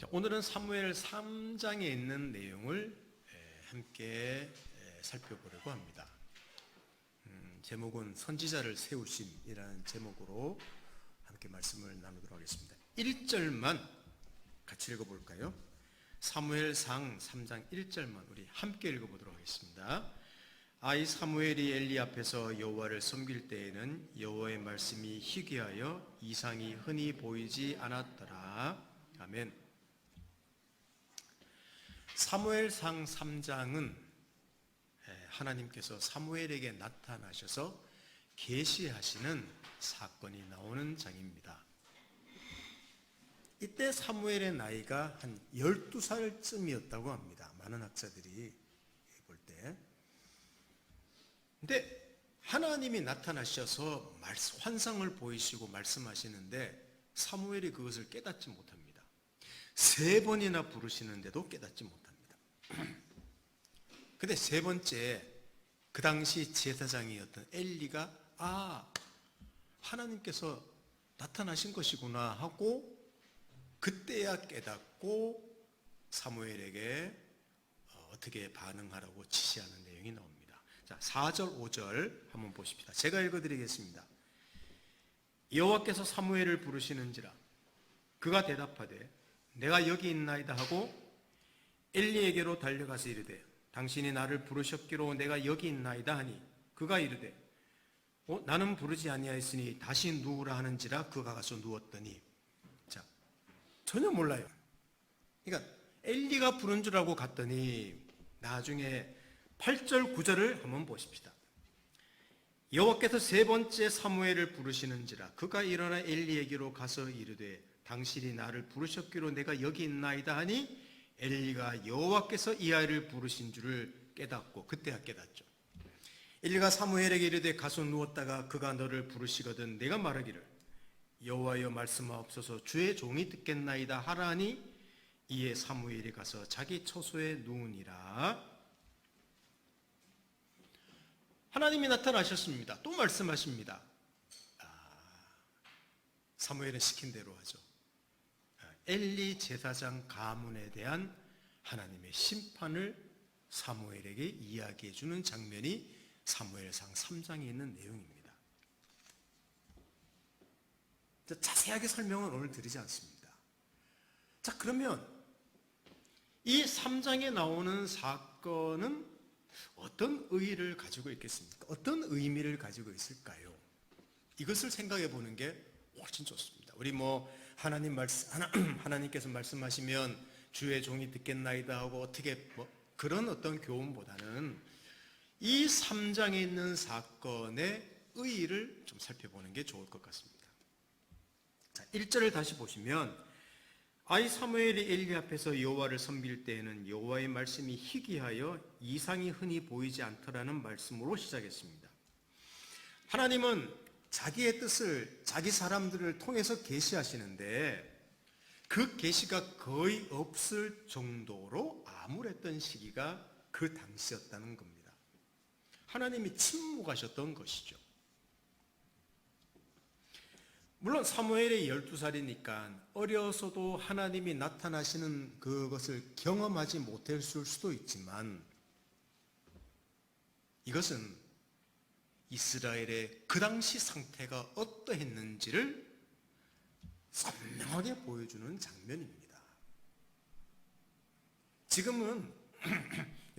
자, 오늘은 사무엘 3장에 있는 내용을 함께 살펴보려고 합니다. 제목은 선지자를 세우심이라는 제목으로 함께 말씀을 나누도록 하겠습니다. 1절만 같이 읽어볼까요? 사무엘상 3장 1절만 우리 함께 읽어보도록 하겠습니다. 아이 사무엘이 엘리 앞에서 여호와를 섬길 때에는 여호와의 말씀이 희귀하여 이상이 흔히 보이지 않았더라. 아멘. 사무엘상 3장은 하나님께서 사무엘에게 나타나셔서 계시하시는 사건이 나오는 장입니다. 이때 사무엘의 나이가 한 12살쯤이었다고 합니다. 많은 학자들이 볼 때. 근데 하나님이 나타나셔서 환상을 보이시고 말씀하시는데 사무엘이 그것을 깨닫지 못합니다. 3번이나 부르시는데도 깨닫지 못합니다. 근데 3번째, 그 당시 제사장이었던 엘리가 하나님께서 나타나신 것이구나 하고 그때야 깨닫고 사무엘에게 어떻게 반응하라고 지시하는 내용이 나옵니다. 자, 4절 5절 한번 보십시다. 제가 읽어드리겠습니다. 여호와께서 사무엘을 부르시는지라 그가 대답하되 내가 여기 있나이다 하고 엘리에게로 달려가서 이르되 당신이 나를 부르셨기로 내가 여기 있나이다 하니 그가 이르되 나는 부르지 아니하였으니 다시 누우라 하는지라 그가 가서 누웠더니 자, 전혀 몰라요. 그러니까 엘리가 부른 줄 알고 갔더니 나중에 8절 9절을 한번 보십시다. 여호와께서 3번째 사무엘을 부르시는지라 그가 일어나 엘리에게로 가서 이르되 당신이 나를 부르셨기로 내가 여기 있나이다 하니 엘리가 여호와께서 이 아이를 부르신 줄을 깨닫고 그때야 깨닫죠. 엘리가 사무엘에게 이르되 가서 누웠다가 그가 너를 부르시거든 내가 말하기를 여호와여 말씀하옵소서 주의 종이 듣겠나이다 하라니 이에 사무엘이 가서 자기 처소에 누우니라. 하나님이 나타나셨습니다. 또 말씀하십니다. 사무엘은 시킨 대로 하죠. 엘리 제사장 가문에 대한 하나님의 심판을 사무엘에게 이야기해 주는 장면이 사무엘상 3장에 있는 내용입니다. 자세하게 설명은 오늘 드리지 않습니다. 자, 그러면 이 3장에 나오는 사건은 어떤 의의를 가지고 있겠습니까? 어떤 의미를 가지고 있을까요? 이것을 생각해 보는 게 훨씬 좋습니다. 우리 하나님께서 말씀하시면 주의 종이 듣겠나이다 하고 어떻게 그런 어떤 교훈보다는 이 3장에 있는 사건의 의의를 좀 살펴보는 게 좋을 것 같습니다. 자, 1절을 다시 보시면 아이 사무엘이 엘리 앞에서 여호와를 섬길 때에는 여호와의 말씀이 희귀하여 이상이 흔히 보이지 않더라는 말씀으로 시작했습니다. 하나님은 자기의 뜻을 자기 사람들을 통해서 계시하시는데 그 계시가 거의 없을 정도로 암울했던 시기가 그 당시였다는 겁니다. 하나님이 침묵하셨던 것이죠. 물론 사무엘이 12살이니까 어려서도 하나님이 나타나시는 그것을 경험하지 못했을 수도 있지만 이것은 이스라엘의 그 당시 상태가 어떠했는지를 선명하게 보여주는 장면입니다. 지금은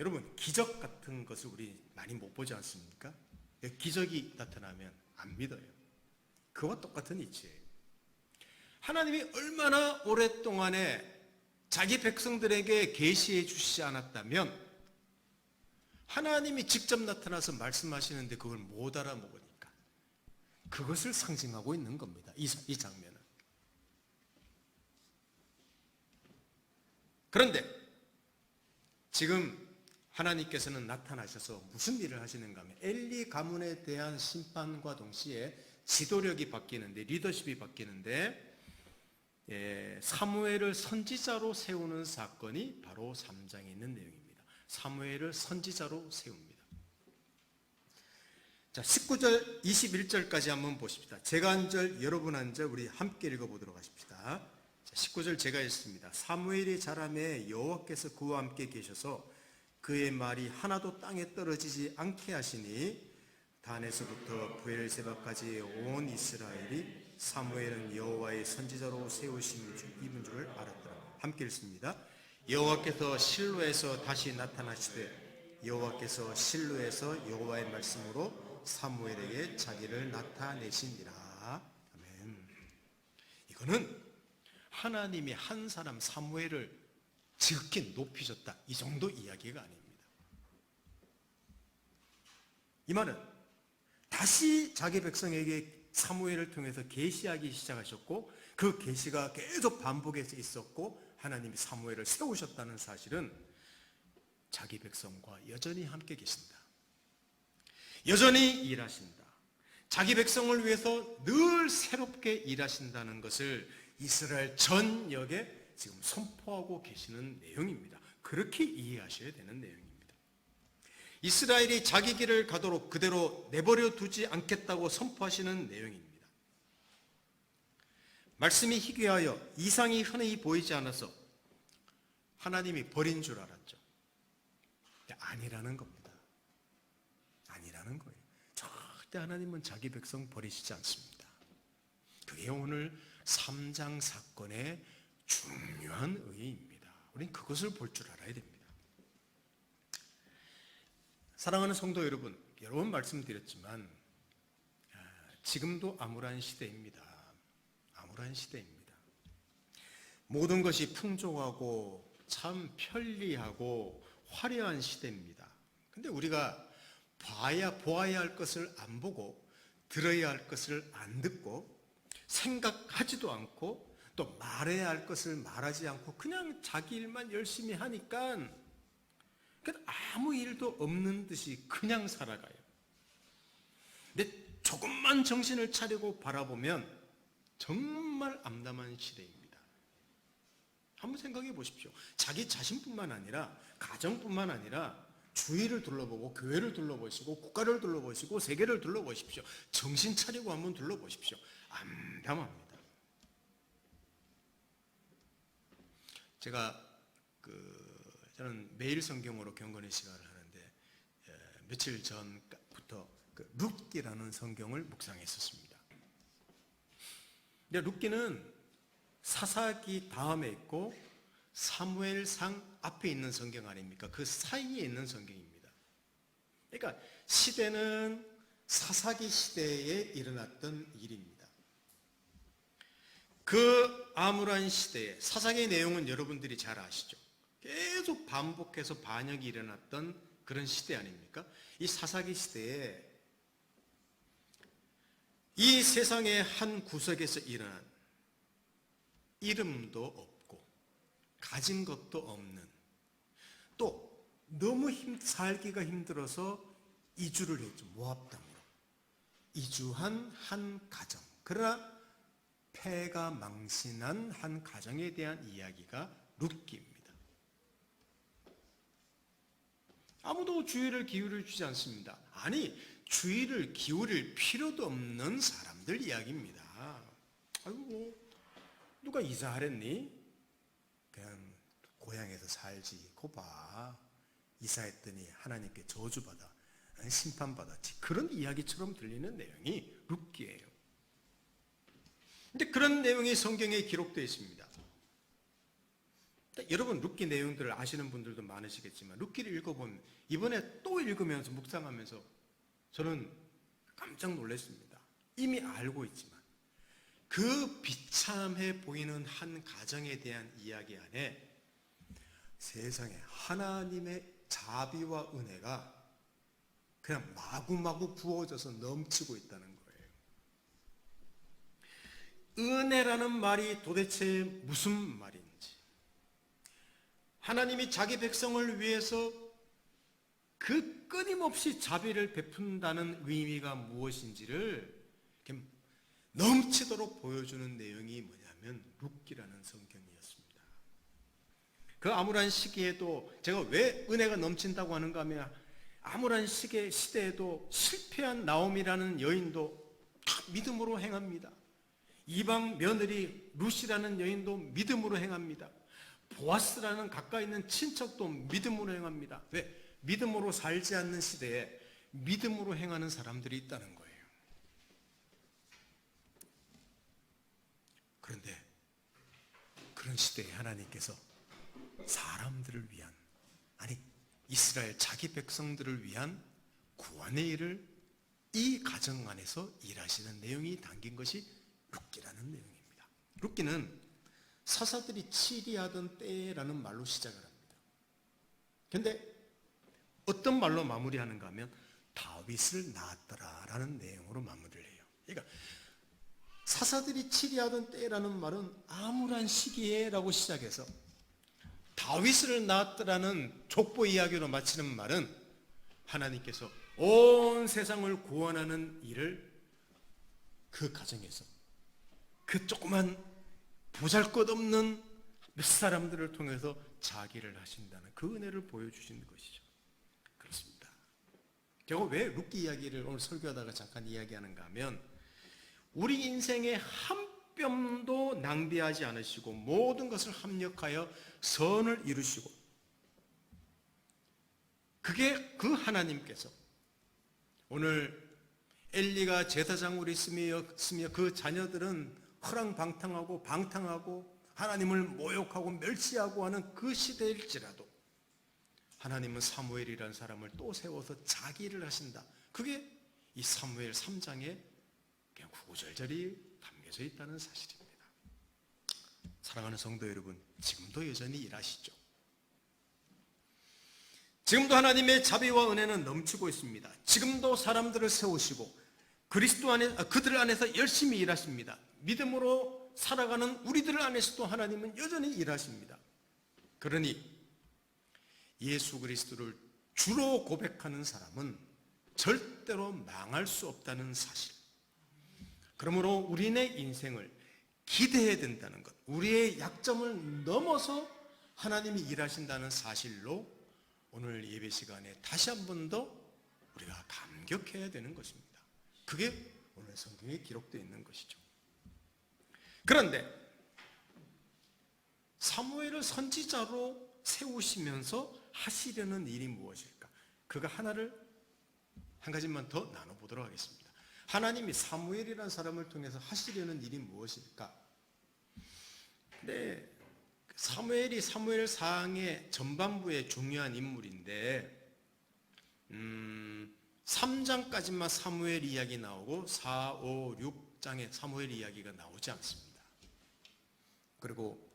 여러분 기적 같은 것을 우리 많이 못 보지 않습니까? 기적이 나타나면 안 믿어요. 그와 똑같은 이치예요. 하나님이 얼마나 오랫동안에 자기 백성들에게 계시해 주시지 않았다면 하나님이 직접 나타나서 말씀하시는데 그걸 못 알아먹으니까 그것을 상징하고 있는 겁니다. 이 장면은. 그런데 지금 하나님께서는 나타나셔서 무슨 일을 하시는가 하면 엘리 가문에 대한 심판과 동시에 지도력이 바뀌는데 리더십이 바뀌는데 사무엘을 선지자로 세우는 사건이 바로 3장에 있는 내용입니다. 사무엘을 선지자로 세웁니다. 자, 19절 21절까지 한번 보십시다. 제가 한 절 여러분 한 절 우리 함께 읽어보도록 하십시다. 19절 제가 읽습니다. 사무엘이 자라매 여호와께서 그와 함께 계셔서 그의 말이 하나도 땅에 떨어지지 않게 하시니 단에서부터 브엘세바까지 온 이스라엘이 사무엘은 여호와의 선지자로 세우심을 입은 줄을 알았더라. 함께 읽습니다. 여호와께서 실로에서 다시 나타나시되 여호와께서 실로에서 여호와의 말씀으로 사무엘에게 자기를 나타내시니라. 아멘. 이거는 하나님이 한 사람 사무엘을 지극히 높이셨다, 이 정도 이야기가 아닙니다. 이 말은 다시 자기 백성에게 사무엘을 통해서 계시하기 시작하셨고 그 계시가 계속 반복해서 있었고 하나님이 사무엘을 세우셨다는 사실은 자기 백성과 여전히 함께 계신다, 여전히 일하신다, 자기 백성을 위해서 늘 새롭게 일하신다는 것을 이스라엘 전역에 지금 선포하고 계시는 내용입니다. 그렇게 이해하셔야 되는 내용입니다. 이스라엘이 자기 길을 가도록 그대로 내버려 두지 않겠다고 선포하시는 내용입니다. 말씀이 희귀하여 이상이 흔히 보이지 않아서 하나님이 버린 줄 알았죠. 아니라는 겁니다. 아니라는 거예요. 절대 하나님은 자기 백성 버리시지 않습니다. 그게 오늘 3장 사건의 중요한 의의입니다. 우리는 그것을 볼 줄 알아야 됩니다. 사랑하는 성도 여러분, 여러 번 말씀드렸지만 지금도 암울한 시대입니다. 암울한 시대입니다. 모든 것이 풍족하고 참 편리하고 화려한 시대입니다. 근데 우리가 보아야 할 것을 안 보고 들어야 할 것을 안 듣고 생각하지도 않고 또 말해야 할 것을 말하지 않고 그냥 자기 일만 열심히 하니까 아무 일도 없는 듯이 그냥 살아가요. 근데 조금만 정신을 차리고 바라보면 정말 암담한 시대입니다. 한번 생각해 보십시오. 자기 자신뿐만 아니라 가정뿐만 아니라 주위를 둘러보고 교회를 둘러보시고 국가를 둘러보시고 세계를 둘러보십시오. 정신 차리고 한번 둘러보십시오. 암담합니다. 제가 저는 매일 성경으로 경건의 시간을 하는데 며칠 전부터 룻기라는 성경을 묵상했었습니다. 근데 룻기는 사사기 다음에 있고 사무엘상 앞에 있는 성경 아닙니까? 그 사이에 있는 성경입니다. 그러니까 시대는 사사기 시대에 일어났던 일입니다. 그 암울한 시대에 사사기의 내용은 여러분들이 잘 아시죠? 계속 반복해서 반역이 일어났던 그런 시대 아닙니까? 이 사사기 시대에 이 세상의 한 구석에서 일어난 이름도 없고 가진 것도 없는 또 너무 살기가 힘들어서 이주를 했죠. 모압 땅으로 이주한 한 가정, 그러나 폐가 망신한 한 가정에 대한 이야기가 룻기입니다. 아무도 주의를 기울여 주지 않습니다. 아니, 주의를 기울일 필요도 없는 사람들 이야기입니다. 아이고, 누가 이사하랬니? 그냥 고향에서 살지. 고 봐. 이사했더니 하나님께 저주받아, 심판받았지. 그런 이야기처럼 들리는 내용이 룻기예요. 근데 그런 내용이 성경에 기록되어 있습니다. 여러분 룻기 내용들을 아시는 분들도 많으시겠지만 룻기를 읽어보면 이번에 또 읽으면서 묵상하면서 저는 깜짝 놀랐습니다. 이미 알고 있지만 그 비참해 보이는 한 가정에 대한 이야기 안에 세상에 하나님의 자비와 은혜가 그냥 마구마구 부어져서 넘치고 있다는 거예요. 은혜라는 말이 도대체 무슨 말인지, 하나님이 자기 백성을 위해서 그 끊임없이 자비를 베푼다는 의미가 무엇인지를 넘치도록 보여주는 내용이 뭐냐면 룻기라는 성경이었습니다. 그 암울한 시기에도 제가 왜 은혜가 넘친다고 하는가 하면 암울한 시대에도 실패한 나옴이라는 여인도 다 믿음으로 행합니다. 이방 며느리 룻이라는 여인도 믿음으로 행합니다. 보아스라는 가까이 있는 친척도 믿음으로 행합니다. 왜? 믿음으로 살지 않는 시대에 믿음으로 행하는 사람들이 있다는 거예요. 그런데 그런 시대에 하나님께서 사람들을 위한, 아니 이스라엘 자기 백성들을 위한 구원의 일을 이 가정 안에서 일하시는 내용이 담긴 것이 룻기라는 내용입니다. 룻기는 사사들이 치리하던 때라는 말로 시작을 합니다. 그런데 어떤 말로 마무리하는가 하면 다윗을 낳았더라라는 내용으로 마무리를 해요. 그러니까 사사들이 치리하던 때라는 말은 암울한 시기에라고 시작해서 다윗을 낳았더라는 족보 이야기로 마치는 말은 하나님께서 온 세상을 구원하는 일을 그 가정에서 그 조그만 보잘것없는 몇 사람들을 통해서 자기를 하신다는 그 은혜를 보여주시는 것이죠. 그렇습니다. 제가 왜 룻기 이야기를 오늘 설교하다가 잠깐 이야기하는가 하면 우리 인생에 한 뼘도 낭비하지 않으시고 모든 것을 합력하여 선을 이루시고 그게 그 하나님께서 오늘 엘리가 제사장으로 있으며 그 자녀들은 허랑방탕하고 방탕하고 하나님을 모욕하고 멸시하고 하는 그 시대일지라도 하나님은 사무엘이라는 사람을 또 세워서 자기를 하신다. 그게 이 사무엘 3장에 그냥 구구절절히 담겨져 있다는 사실입니다. 사랑하는 성도 여러분, 지금도 여전히 일하시죠. 지금도 하나님의 자비와 은혜는 넘치고 있습니다. 지금도 사람들을 세우시고 그리스도 안에 그들 안에서 열심히 일하십니다. 믿음으로 살아가는 우리들 안에서도 하나님은 여전히 일하십니다. 그러니 예수 그리스도를 주로 고백하는 사람은 절대로 망할 수 없다는 사실. 그러므로 우리의 인생을 기대해야 된다는 것, 우리의 약점을 넘어서 하나님이 일하신다는 사실로 오늘 예배 시간에 다시 한 번 더 우리가 감격해야 되는 것입니다. 그게 오늘 성경에 기록되어 있는 것이죠. 그런데 사무엘을 선지자로 세우시면서 하시려는 일이 무엇일까? 그가 한 가지만 더 나눠보도록 하겠습니다. 하나님이 사무엘이라는 사람을 통해서 하시려는 일이 무엇일까? 네, 사무엘이 사무엘상의 전반부의 중요한 인물인데 3장까지만 사무엘 이야기 나오고 4, 5, 6장에 사무엘 이야기가 나오지 않습니다. 그리고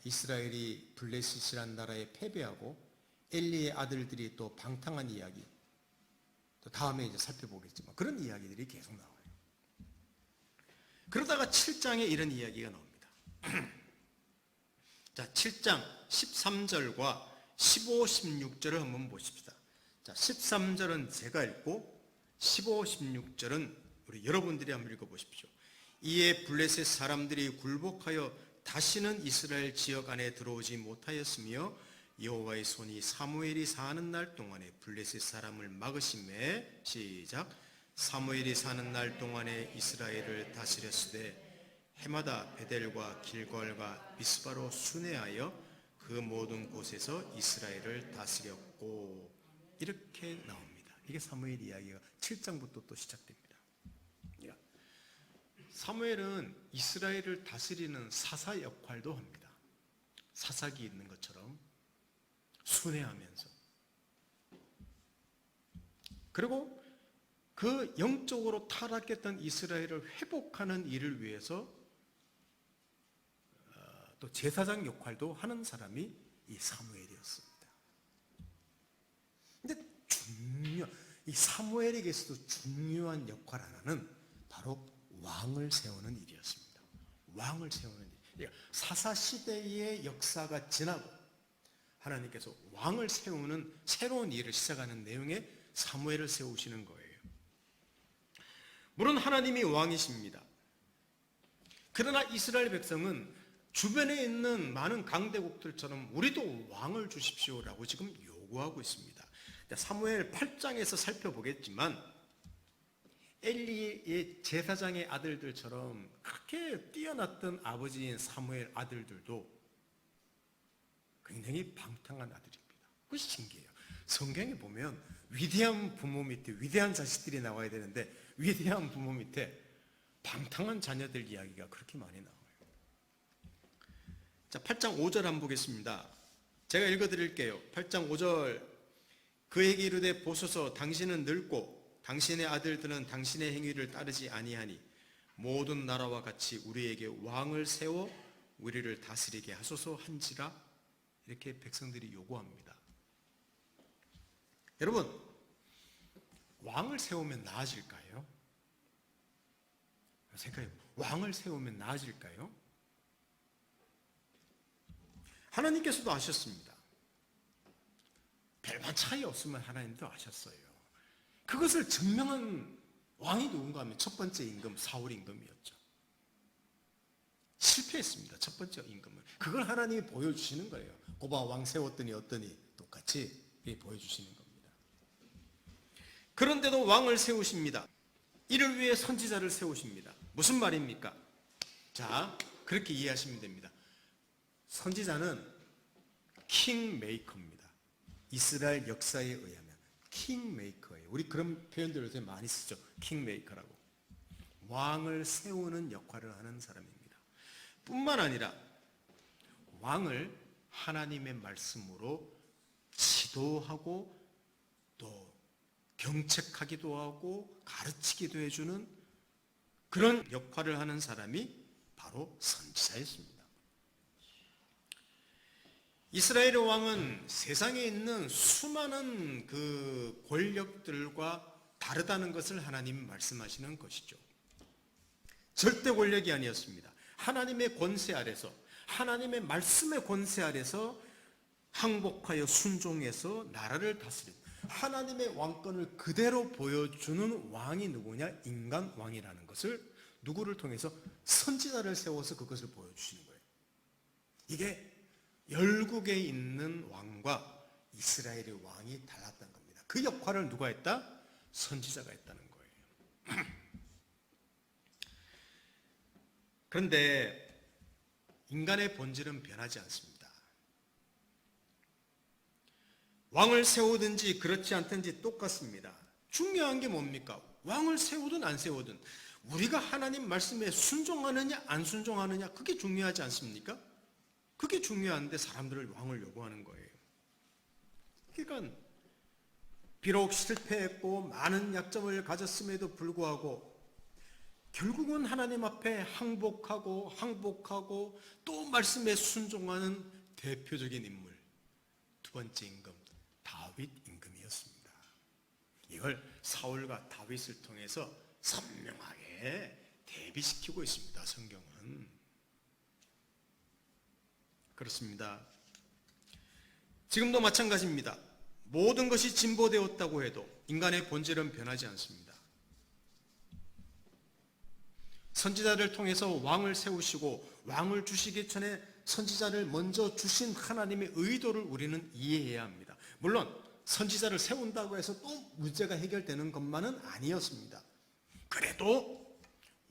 이스라엘이 블레셋이라는 나라에 패배하고 엘리의 아들들이 또 방탕한 이야기, 또 다음에 이제 살펴보겠지만 그런 이야기들이 계속 나와요. 그러다가 7장에 이런 이야기가 나옵니다. 자, 7장 13절과 15, 16절을 한번 보십시다. 자, 13절은 제가 읽고 15, 16절은 우리 여러분들이 한번 읽어보십시오. 이에 블레셋 사람들이 굴복하여 다시는 이스라엘 지역 안에 들어오지 못하였으며 여호와의 손이 사무엘이 사는 날 동안에 블레셋 사람을 막으심에 시작 사무엘이 사는 날 동안에 이스라엘을 다스렸으되 해마다 베델과 길갈과 미스바로 순회하여 그 모든 곳에서 이스라엘을 다스렸고 이렇게 나옵니다. 이게 사무엘 이야기가 7장부터 또 시작됩니다. 사무엘은 이스라엘을 다스리는 사사 역할도 합니다. 사사기 있는 것처럼 순회하면서 그리고 그 영적으로 타락했던 이스라엘을 회복하는 일을 위해서 또 제사장 역할도 하는 사람이 이 사무엘이었습니다. 근데 이 사무엘에게서도 중요한 역할 하나는 바로 왕을 세우는 일이었습니다. 왕을 세우는 일. 그러니까 사사 시대의 역사가 지나고 하나님께서 왕을 세우는 새로운 일을 시작하는 내용의 사무엘을 세우시는 거예요. 물론 하나님이 왕이십니다. 그러나 이스라엘 백성은 주변에 있는 많은 강대국들처럼 우리도 왕을 주십시오라고 지금 요구하고 있습니다. 사무엘 8장에서 살펴보겠지만 엘리의 제사장의 아들들처럼 그렇게 뛰어났던 아버지인 사무엘 아들들도 굉장히 방탕한 아들입니다. 그것이 신기해요. 성경에 보면 위대한 부모 밑에 위대한 자식들이 나와야 되는데 위대한 부모 밑에 방탕한 자녀들 이야기가 그렇게 많이 나와요. 자, 8장 5절 한번 보겠습니다. 제가 읽어드릴게요. 8장 5절. 그에게 이르되 보소서 당신은 늙고 당신의 아들들은 당신의 행위를 따르지 아니하니 모든 나라와 같이 우리에게 왕을 세워 우리를 다스리게 하소서 한지라. 이렇게 백성들이 요구합니다. 여러분, 왕을 세우면 나아질까요? 생각해요. 왕을 세우면 나아질까요? 하나님께서도 아셨습니다. 별반 차이 없으면 하나님도 아셨어요. 그것을 증명한 왕이 누군가 하면 첫 번째 임금 사울 임금이었죠. 실패했습니다. 첫 번째 임금은. 그걸 하나님이 보여주시는 거예요. 고바 왕 세웠더니 어떠니 똑같이 보여주시는 겁니다. 그런데도 왕을 세우십니다. 이를 위해 선지자를 세우십니다. 무슨 말입니까? 자, 그렇게 이해하시면 됩니다. 선지자는 킹메이커입니다. 이스라엘 역사에 의하면 킹메이커예요. 우리 그런 표현들을 요새 많이 쓰죠. 킹메이커라고. 왕을 세우는 역할을 하는 사람입니다. 뿐만 아니라 왕을 하나님의 말씀으로 지도하고 또 경책하기도 하고 가르치기도 해주는 그런 역할을 하는 사람이 바로 선지자였습니다. 이스라엘의 왕은 세상에 있는 수많은 그 권력들과 다르다는 것을 하나님이 말씀하시는 것이죠. 절대 권력이 아니었습니다. 하나님의 권세 아래서, 하나님의 말씀의 권세 아래서 항복하여 순종해서 나라를 다스린 하나님의 왕권을 그대로 보여주는 왕이 누구냐? 인간 왕이라는 것을 누구를 통해서? 선지자를 세워서 그것을 보여주시는 거예요. 이게 열국에 있는 왕과 이스라엘의 왕이 달랐던 겁니다. 그 역할을 누가 했다? 선지자가 했다는 거예요. 그런데 인간의 본질은 변하지 않습니다. 왕을 세우든지 그렇지 않든지 똑같습니다. 중요한 게 뭡니까? 왕을 세우든 안 세우든 우리가 하나님 말씀에 순종하느냐 안 순종하느냐, 그게 중요하지 않습니까? 그게 중요한데 사람들을 왕을 요구하는 거예요. 그러니까 비록 실패했고 많은 약점을 가졌음에도 불구하고 결국은 하나님 앞에 항복하고 또 말씀에 순종하는 대표적인 인물, 두 번째 임금 다윗 임금이었습니다. 이걸 사울과 다윗을 통해서 선명하게 대비시키고 있습니다. 성경은. 그렇습니다. 지금도 마찬가지입니다. 모든 것이 진보되었다고 해도 인간의 본질은 변하지 않습니다. 선지자를 통해서 왕을 세우시고 왕을 주시기 전에 선지자를 먼저 주신 하나님의 의도를 우리는 이해해야 합니다. 물론 선지자를 세운다고 해서 또 문제가 해결되는 것만은 아니었습니다. 그래도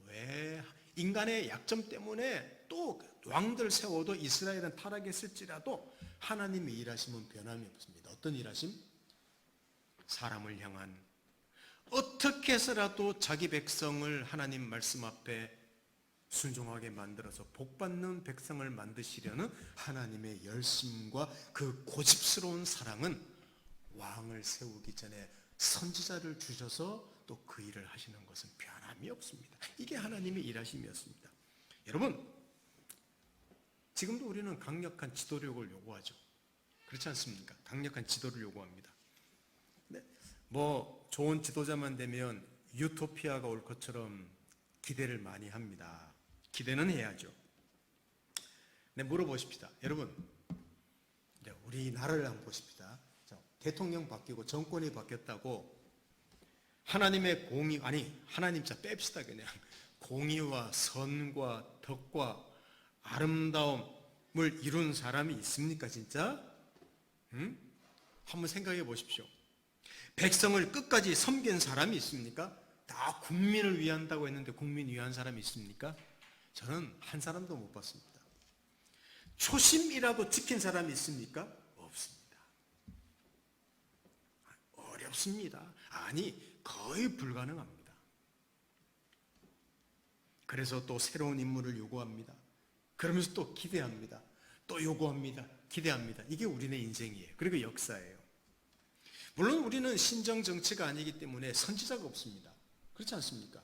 왜 인간의 약점 때문에 또 왕들 세워도 이스라엘은 타락했을지라도 하나님의 일하심은 변함이 없습니다. 어떤 일하심? 사람을 향한, 어떻게 해서라도 자기 백성을 하나님 말씀 앞에 순종하게 만들어서 복받는 백성을 만드시려는 하나님의 열심과 그 고집스러운 사랑은 왕을 세우기 전에 선지자를 주셔서 또 그 일을 하시는 것은 변함이 없습니다. 이게 하나님의 일하심이었습니다. 여러분, 지금도 우리는 강력한 지도력을 요구하죠. 그렇지 않습니까? 강력한 지도를 요구합니다. 네, 뭐 좋은 지도자만 되면 유토피아가 올 것처럼 기대를 많이 합니다. 기대는 해야죠. 네, 물어보십시다. 여러분, 우리나라를 한번 보십시다. 대통령 바뀌고 정권이 바뀌었다고 하나님의 공의, 아니 하나님 자 뺍시다. 그냥 공의와 선과 덕과 아름다움을 이룬 사람이 있습니까 진짜? 응? 한번 생각해 보십시오. 백성을 끝까지 섬긴 사람이 있습니까? 다 국민을 위한다고 했는데 국민 위한 사람이 있습니까? 저는 한 사람도 못 봤습니다. 초심이라도 지킨 사람이 있습니까? 없습니다. 어렵습니다. 아니, 거의 불가능합니다. 그래서 또 새로운 인물을 요구합니다. 그러면서 또 기대합니다. 또 요구합니다. 기대합니다. 이게 우리네 인생이에요. 그리고 역사예요. 물론 우리는 신정 정치가 아니기 때문에 선지자가 없습니다. 그렇지 않습니까?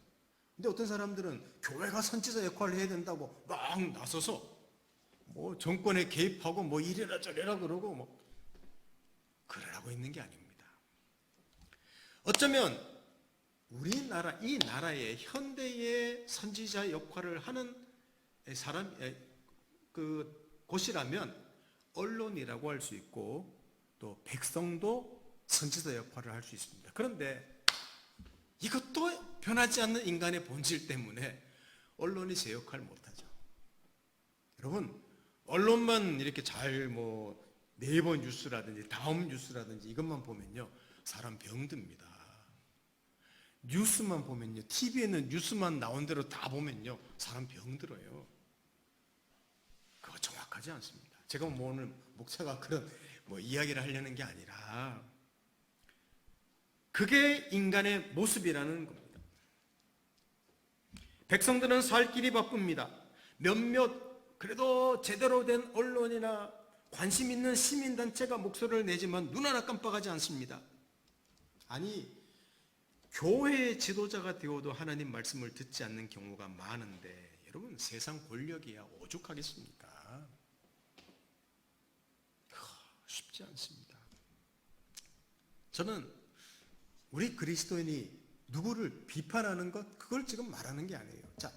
근데 어떤 사람들은 교회가 선지자 역할을 해야 된다고 막 나서서 뭐 정권에 개입하고 뭐 이래라 저래라 그러고 뭐 그러라고 있는 게 아닙니다. 어쩌면 우리나라, 이 나라의 현대의 선지자 역할을 하는 사람, 그 곳이라면 언론이라고 할 수 있고 또 백성도 선지자 역할을 할 수 있습니다. 그런데 이것도 변하지 않는 인간의 본질 때문에 언론이 제 역할을 못하죠. 여러분, 언론만 이렇게 잘 뭐 네이버 뉴스라든지 다음 뉴스라든지 이것만 보면요, 사람 병듭니다. 뉴스만 보면요, TV에는 뉴스만 나온 대로 다 보면요, 사람 병들어요. 그거 정확하지 않습니다. 제가 뭐 오늘 목사가 그런 뭐 이야기를 하려는 게 아니라 그게 인간의 모습이라는 겁니다. 백성들은 살 길이 바쁩니다. 몇몇 그래도 제대로 된 언론이나 관심 있는 시민단체가 목소리를 내지만 눈 하나 깜빡하지 않습니다. 아니, 교회의 지도자가 되어도 하나님 말씀을 듣지 않는 경우가 많은데 여러분, 세상 권력이야 오죽하겠습니까? 쉽지 않습니다. 저는 우리 그리스도인이 누구를 비판하는 것, 그걸 지금 말하는 게 아니에요. 자,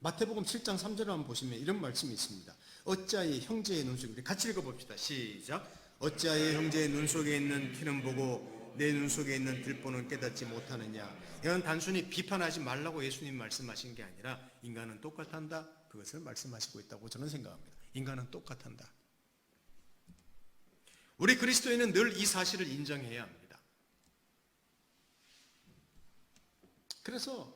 마태복음 7장 3절을 한번 보시면 이런 말씀이 있습니다. 어찌하여 형제의 눈 속에, 우리 같이 읽어봅시다. 시작. 어찌하여 형제의 눈 속에 있는 피는 보고 내 눈 속에 있는 들보는 깨닫지 못하느냐. 이건 단순히 비판하지 말라고 예수님 말씀하신 게 아니라 인간은 똑같단다, 그것을 말씀하시고 있다고 저는 생각합니다. 인간은 똑같단다. 우리 그리스도인은 늘 이 사실을 인정해야 합니다. 그래서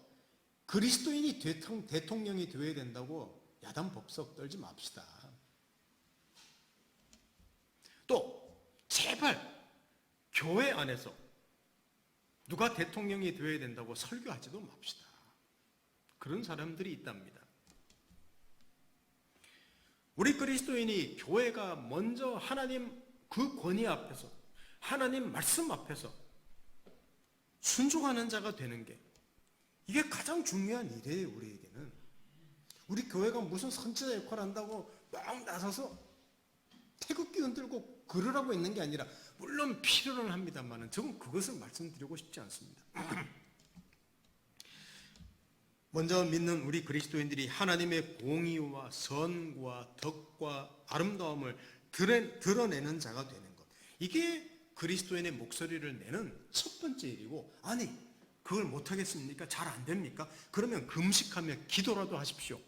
그리스도인이 대통령이 되어야 된다고 야단 법석 떨지 맙시다. 또 제발 교회 안에서 누가 대통령이 되어야 된다고 설교하지도 맙시다. 그런 사람들이 있답니다. 우리 그리스도인이 교회가 먼저 하나님 그 권위 앞에서, 하나님 말씀 앞에서 순종하는 자가 되는 게, 이게 가장 중요한 일이에요. 우리에게는. 우리 교회가 무슨 선지자 역할을 한다고 막 나서서 태극기 흔들고 그러라고 있는 게 아니라, 물론 필요는 합니다만 저는 그것을 말씀드리고 싶지 않습니다. 먼저 믿는 우리 그리스도인들이 하나님의 공의와 선과 덕과 아름다움을 드러내는 자가 되는 것, 이게 그리스도인의 목소리를 내는 첫 번째 일이고, 아니 그걸 못하겠습니까? 잘 안 됩니까? 그러면 금식하며 기도라도 하십시오.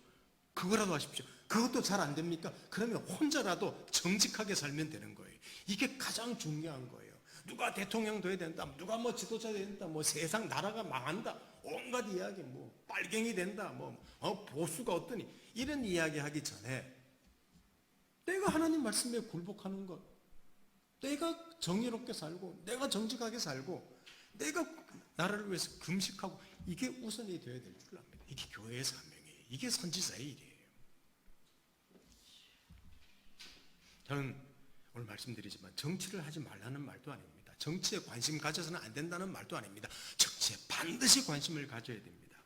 그거라도 하십시오. 그것도 잘 안 됩니까? 그러면 혼자라도 정직하게 살면 되는 거예요. 이게 가장 중요한 거예요. 누가 대통령 돼야 된다, 누가 뭐 지도자 돼야 된다, 뭐 세상 나라가 망한다, 온갖 이야기, 뭐 빨갱이 된다, 뭐 보수가 어떠니, 이런 이야기 하기 전에 내가 하나님 말씀에 굴복하는 것, 내가 정의롭게 살고, 내가 정직하게 살고, 내가 나라를 위해서 금식하고, 이게 우선이 되어야 될 줄 압니다. 이게 교회의 사명이에요. 이게 선지자의 일이에요. 저는 오늘 말씀드리지만 정치를 하지 말라는 말도 아닙니다. 정치에 관심 가져서는 안 된다는 말도 아닙니다. 정치에 반드시 관심을 가져야 됩니다.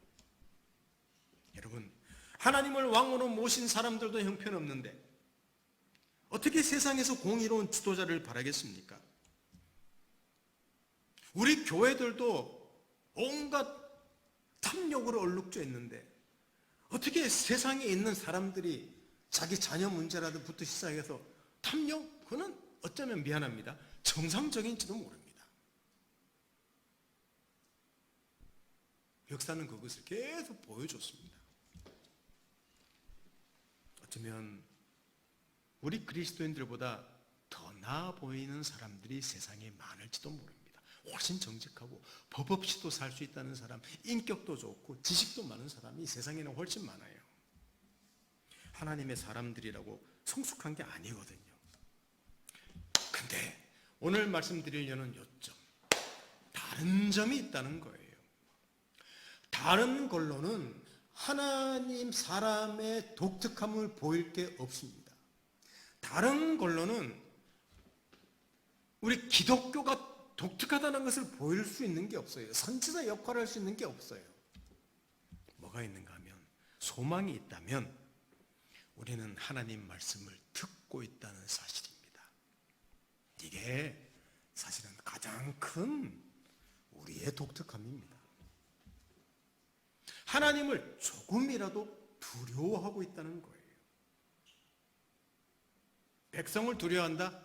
여러분, 하나님을 왕으로 모신 사람들도 형편없는데 어떻게 세상에서 공의로운 지도자를 바라겠습니까? 우리 교회들도 온갖 탐욕으로 얼룩져 있는데 어떻게 세상에 있는 사람들이 자기 자녀 문제라도부터 시작해서 탐욕? 그거는 어쩌면 미안합니다, 정상적인지도 모릅니다. 역사는 그것을 계속 보여줬습니다. 어쩌면 우리 그리스도인들보다 더 나아 보이는 사람들이 세상에 많을지도 모릅니다. 훨씬 정직하고 법 없이도 살 수 있다는 사람, 인격도 좋고 지식도 많은 사람이 세상에는 훨씬 많아요. 하나님의 사람들이라고 성숙한 게 아니거든요. 근데 오늘 말씀드리려는 요점, 다른 점이 있다는 거예요. 다른 걸로는 하나님 사람의 독특함을 보일 게 없습니다. 다른 걸로는 우리 기독교가 독특하다는 것을 보일 수 있는 게 없어요. 선지자 역할을 할 수 있는 게 없어요. 뭐가 있는가 하면, 소망이 있다면 우리는 하나님 말씀을 듣고 있다는 사실입니다. 이게 사실은 가장 큰 우리의 독특함입니다. 하나님을 조금이라도 두려워하고 있다는 거예요. 백성을 두려워한다?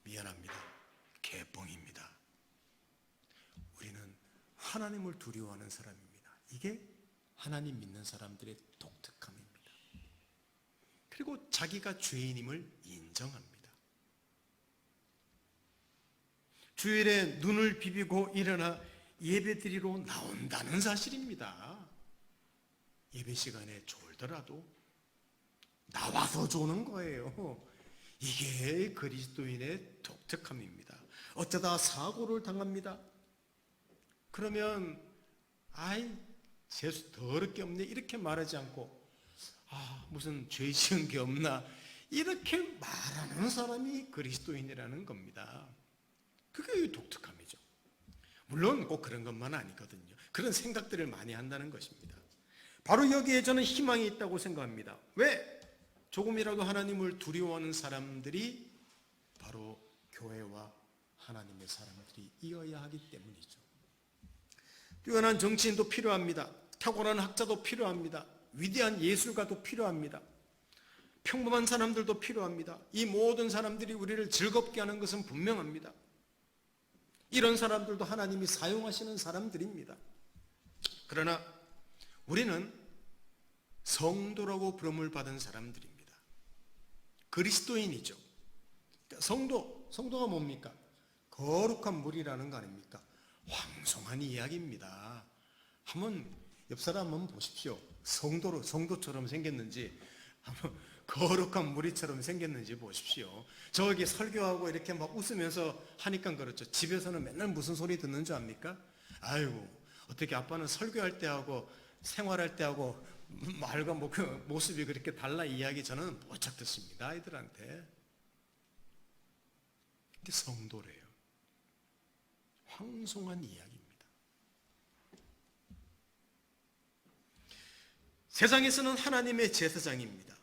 미안합니다. 개뻥입니다. 우리는 하나님을 두려워하는 사람입니다. 이게 하나님 믿는 사람들의 독특함입니다. 그리고 자기가 죄인임을 인정합니다. 주일에 눈을 비비고 일어나 예배드리러 나온다는 사실입니다. 예배 시간에 졸더라도 나와서 조는 거예요. 이게 그리스도인의 독특함입니다. 어쩌다 사고를 당합니다. 그러면 아이 재수 더럽게 없네 이렇게 말하지 않고 무슨 죄 지은 게 없나 이렇게 말하는 사람이 그리스도인이라는 겁니다. 그게 독특함이죠. 물론 꼭 그런 것만 아니거든요. 그런 생각들을 많이 한다는 것입니다. 바로 여기에 저는 희망이 있다고 생각합니다. 왜? 조금이라도 하나님을 두려워하는 사람들이 바로 교회와 하나님의 사람들이 이어야 하기 때문이죠. 뛰어난 정치인도 필요합니다. 탁월한 학자도 필요합니다. 위대한 예술가도 필요합니다. 평범한 사람들도 필요합니다. 이 모든 사람들이 우리를 즐겁게 하는 것은 분명합니다. 이런 사람들도 하나님이 사용하시는 사람들입니다. 그러나 우리는 성도라고 부름을 받은 사람들입니다. 그리스도인이죠. 성도가 뭡니까? 거룩한 물이라는 거 아닙니까? 황송한 이야기입니다. 한번 옆 사람 한번 보십시오. 성도처럼 생겼는지, 한번 거룩한 무리처럼 생겼는지 보십시오. 저기 설교하고 이렇게 막 웃으면서 하니까 그렇죠. 집에서는 맨날 무슨 소리 듣는 줄 압니까? 아이고, 어떻게 아빠는 설교할 때하고 생활할 때하고 말과 그 모습이 그렇게 달라 이야기 저는 못 듣습니다. 아이들한테. 근데 성도래요. 황송한 이야기입니다. 세상에서는 하나님의 제사장입니다.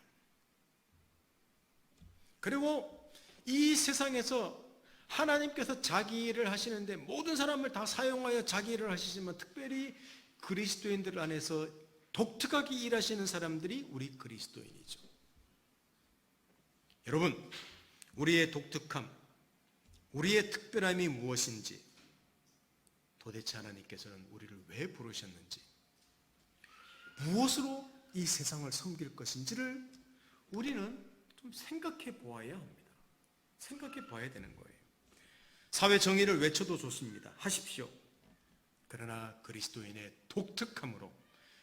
그리고 이 세상에서 하나님께서 자기 일을 하시는데 모든 사람을 다 사용하여 자기 일을 하시지만 특별히 그리스도인들 안에서 독특하게 일하시는 사람들이 우리 그리스도인이죠. 여러분, 우리의 독특함, 우리의 특별함이 무엇인지, 도대체 하나님께서는 우리를 왜 부르셨는지, 무엇으로 이 세상을 섬길 것인지를 우리는 좀 생각해 보아야 합니다. 생각해 봐야 되는 거예요. 사회 정의를 외쳐도 좋습니다. 하십시오. 그러나 그리스도인의 독특함으로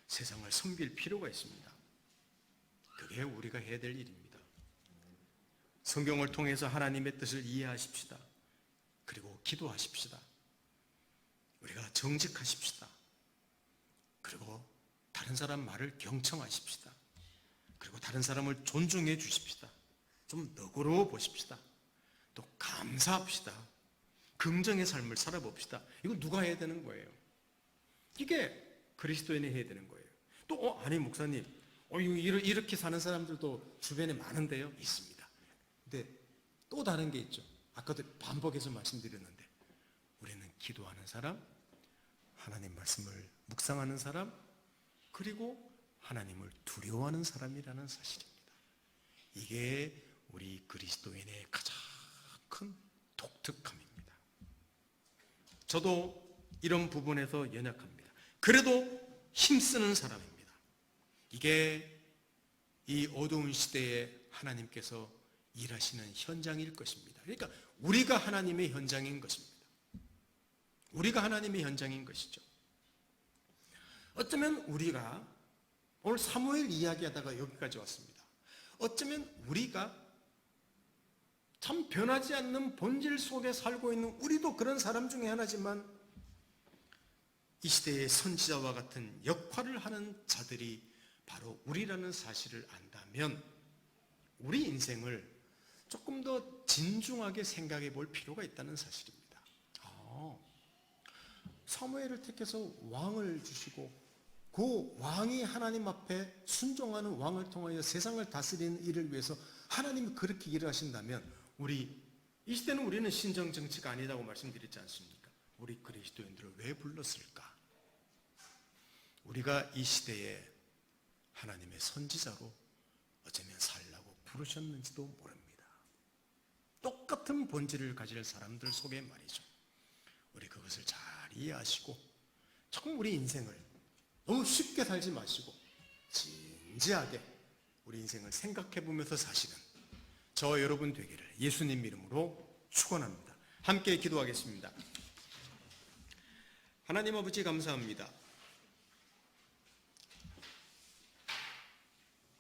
세상을 섬길 필요가 있습니다. 그게 우리가 해야 될 일입니다. 성경을 통해서 하나님의 뜻을 이해하십시다. 그리고 기도하십시다. 우리가 정직하십시다. 그리고 다른 사람 말을 경청하십시다. 그리고 다른 사람을 존중해 주십시다. 좀 너그러워 보십시다. 또 감사합시다. 긍정의 삶을 살아봅시다. 이거 누가 해야 되는 거예요? 이게 그리스도인이 해야 되는 거예요. 또 아니 목사님, 이렇게 사는 사람들도 주변에 많은데요? 있습니다. 근데 또 다른 게 있죠. 아까도 반복해서 말씀드렸는데 우리는 기도하는 사람, 하나님 말씀을 묵상하는 사람, 그리고 하나님을 두려워하는 사람이라는 사실입니다. 이게 우리 그리스도인의 가장 큰 독특함입니다. 저도 이런 부분에서 연약합니다. 그래도 힘쓰는 사람입니다. 이게 이 어두운 시대에 하나님께서 일하시는 현장일 것입니다. 그러니까 우리가 하나님의 현장인 것입니다. 우리가 하나님의 현장인 것이죠. 어쩌면 우리가 오늘 사무엘 이야기하다가 여기까지 왔습니다. 어쩌면 우리가 참 변하지 않는 본질 속에 살고 있는 우리도 그런 사람 중에 하나지만 이 시대의 선지자와 같은 역할을 하는 자들이 바로 우리라는 사실을 안다면 우리 인생을 조금 더 진중하게 생각해 볼 필요가 있다는 사실입니다. 사무엘을 택해서 왕을 주시고 그 왕이 하나님 앞에 순종하는 왕을 통하여 세상을 다스리는 일을 위해서 하나님이 그렇게 일을 하신다면 이 시대는 우리는 신정 정치가 아니라고 말씀드렸지 않습니까? 우리 그리스도인들을 왜 불렀을까? 우리가 이 시대에 하나님의 선지자로 어쩌면 살라고 부르셨는지도 모릅니다. 똑같은 본질을 가질 사람들 속에 말이죠. 우리 그것을 잘 이해하시고 조금 우리 인생을 너무 쉽게 살지 마시고 진지하게 우리 인생을 생각해 보면서 사시는 저 여러분 되기를 예수님 이름으로 축원합니다. 함께 기도하겠습니다. 하나님 아버지 감사합니다.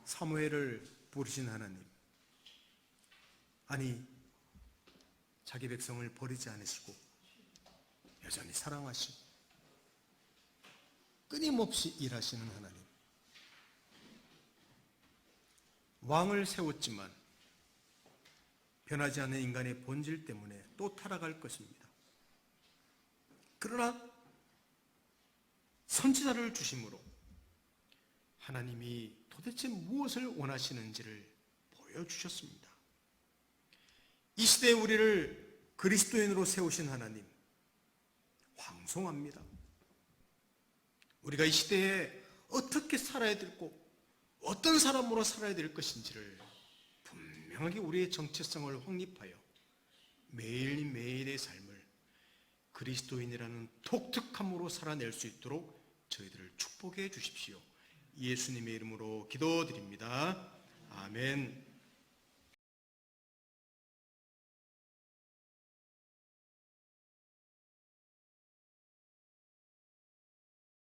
사무엘을 부르신 하나님, 아니 자기 백성을 버리지 않으시고 여전히 사랑하시고 끊임없이 일하시는 하나님, 왕을 세웠지만 변하지 않는 인간의 본질 때문에 또 타락할 것입니다. 그러나 선지자를 주심으로 하나님이 도대체 무엇을 원하시는지를 보여주셨습니다. 이 시대에 우리를 그리스도인으로 세우신 하나님, 황송합니다. 우리가 이 시대에 어떻게 살아야 되고 어떤 사람으로 살아야 될 것인지를 분명하게 우리의 정체성을 확립하여 매일매일의 삶을 그리스도인이라는 독특함으로 살아낼 수 있도록 저희들을 축복해 주십시오. 예수님의 이름으로 기도드립니다. 아멘.